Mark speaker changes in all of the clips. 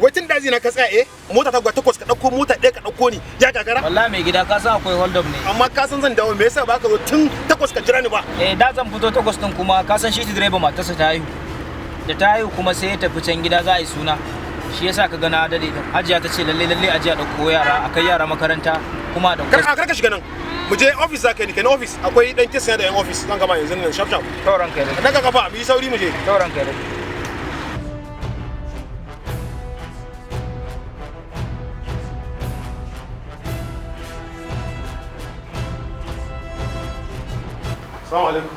Speaker 1: wai tun daji na ka tsaya mota ta gwa takwas ka dauko mota ɗaya ka dauko ni ya gagara
Speaker 2: wallahi mai gida ka san akwai hold up ne
Speaker 1: amma ka san zan dawo me yasa baka zo tun takwas ka jira ni ba
Speaker 2: da zan fito takwas din kuma ka san shi direba matarsa ta haihu da ta haihu kuma sai ya tafi can gida za a yi suna shi yasa ka ga na dade din hajiya ta ce lalle ajiya dauko yara akai yara makaranta kuma da
Speaker 1: kar ka shiga nan mu je office zaka ni kai office akwai dan kisa da yan office zan gama yanzu nan shaf
Speaker 2: tauran kai
Speaker 1: daga kafa mu yi sauri mu je
Speaker 2: tauran kai
Speaker 1: Assalamu alaikum.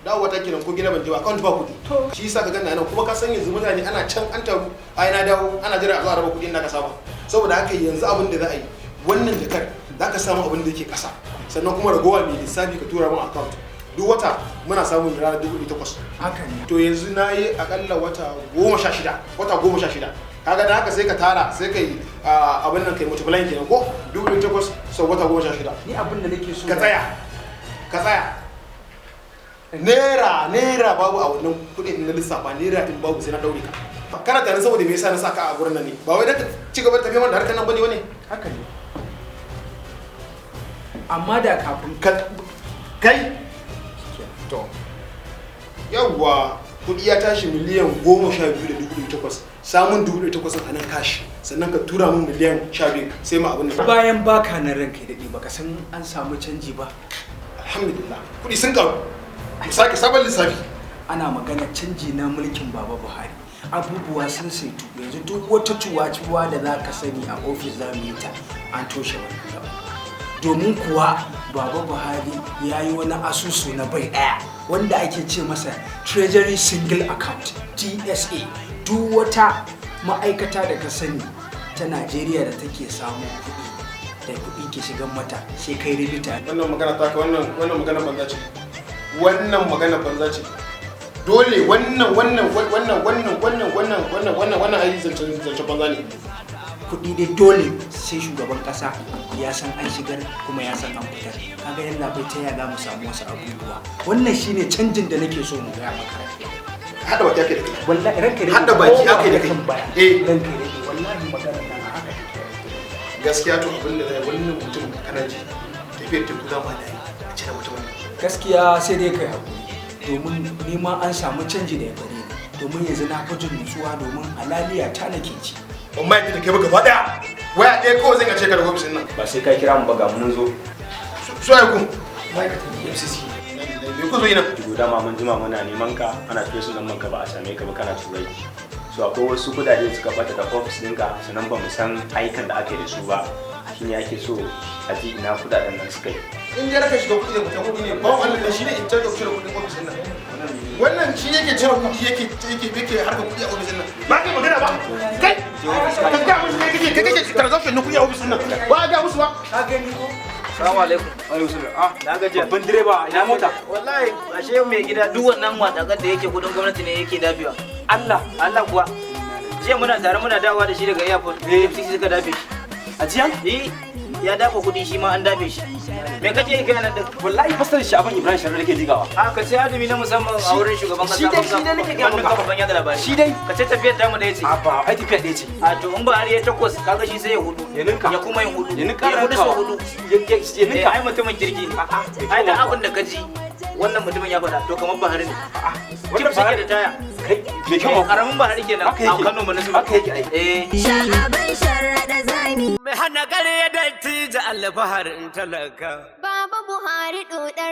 Speaker 1: Dawowa ta kenan ko gida ban je ba account ba kudi. Shi yasa ka ganna nan kuma ka san yanzu mutane ana can an taru ai na dawo ana jira a zo a raba kudin da ka saba. Saboda haka yanzu abin da za a yi wannan jakar za ka samu abin da yake kasa sannan kuma ragowa mai lissafi ka tura min account. Duk wata muna samun rana 800. Haka ne. To yanzu na yi akalla wata 16. Kaga da haka sai ka tara sai kai abin nan kai multiplying kenan ko 800 sau wata 16.
Speaker 3: Ni abin da nake so
Speaker 1: ka tsaya naira babu a wannan kudin na lissafa naira din babu sai na daure ka kana tare saboda me yasa na saka a gurin nan ne ba wai da ka ci gaba da tafiya da harkar nan bane wane
Speaker 3: haka ne amma da kafin
Speaker 1: kai to yawwa kudi ya tashi miliyan 12,800 samun 800 a nan kashi sannan ka tura min miliyan 12 sai ma abin da
Speaker 3: bayan baka nan ranka ya dade baka san an samu canji ba
Speaker 1: alhamdulillah kudi sun karu mu sake sabon lissafi
Speaker 3: ana magana canji na mulkin baba Buhari abubuwa sun saitu yanzu duk wata tuwa da za ka sani a ofis za mu yi ta an toshe wannan domin kuwa baba Buhari ya yi wani asusu na bai daya wanda ake ce masa treasury single account T.S.A. duk wata ma'aikata da ka sani ta Najeriya da take samun kuɗi da kuɗi ke shigan mata sai kai ribita
Speaker 1: wannan magana ta wannan magana banza ce wannan banza ce dole wannan ai zance banza ne
Speaker 3: kuɗi dai dole sai shugaban ƙasa ya san an shigar kuma ya san an fitar kaga yalla bai ta ya za mu samu wasu abubuwa wannan shine canjin da nake so mu ga maka
Speaker 1: hada baki ake da kai
Speaker 3: wallahi ranka dai
Speaker 1: hada baki ake da kai
Speaker 3: ranka dai wallahi magana nan haka
Speaker 1: gaskiya to abin da wannan mutum kana ji tafiyar ta kuza ma da a cire mutum
Speaker 3: gaskiya sai dai kai hakuri domin ni ma an samu canji da ya gare ni domin yanzu na fi jin nutsuwa domin halaliya ta nake ci
Speaker 1: ban ma yadda kai ba gaba daya waya ɗaya kawai zan ce ka da ofisin nan
Speaker 4: ba sai ka kira mu ba ga mun zo
Speaker 1: so ai ku ma'aikatan FCC me ku zo yi nan
Speaker 4: guda ma mun jima muna neman ka ana tuyo sunan manka ba a same ka ba kana turai so akwai wasu kudade suka bata da ofis ɗinka sannan ba mu san ayyukan da ake da su ba shine ake so a ji ina kudaden nan suka yi
Speaker 1: in dai raka shiga kuɗi da mutum kuɗi ne ba wannan da shi ne in charge of cire kuɗin ofisin nan wannan shi yake cire kuɗi yake harkar kuɗi a ofisin nan ba kai magana ba kai ka ga musu ne kake transaction na kuɗi a ofisin nan ba ga musu ba
Speaker 3: ka gani ko
Speaker 2: Assalamu alaikum. Na gaji.
Speaker 4: Babban direba ina mota.
Speaker 2: Wallahi ashe mai gida duk wannan matakar da yake kudin gwamnati ne yake dafewa. Allah kuwa. Jiya muna tare muna dawowa da shi daga airport. FCC suka dafe shi.
Speaker 4: A jiya?
Speaker 2: Ya dafa kudi shi ma an dafe shi. Me kake yi kai nan da?
Speaker 4: Wallahi fasar shi abin Ibrahim Sharri nake jigawa.
Speaker 2: A ka ce adumi na musamman a wurin shugaban kasa.
Speaker 4: Shi dai nake ga
Speaker 2: wannan kafafen yada labari.
Speaker 4: Shi dai
Speaker 2: ka ce tafiyar damu da yace.
Speaker 4: A ba ai tafiyar da yace.
Speaker 2: A to in ba har ya takwas kaga shi sai ya hudu.
Speaker 4: Ya ninka.
Speaker 2: Ya kuma yin hudu.
Speaker 4: Ya ninka
Speaker 2: ya hudu so hudu.
Speaker 4: Ya ninka.
Speaker 2: Ai mutumin kirki ne. Ai da abin da ka ji wannan mutumin ya faɗa to kamar Bahari ne. Wannan Bahari da taya.
Speaker 4: Kai me kyau.
Speaker 2: Karamin Bahari kenan. A Kano mun su.
Speaker 4: Haka yake ai.
Speaker 5: Sha'aban sharrada zani.
Speaker 6: Mai hana gare da tija alfaharin talaka.
Speaker 5: Baba Buhari dodar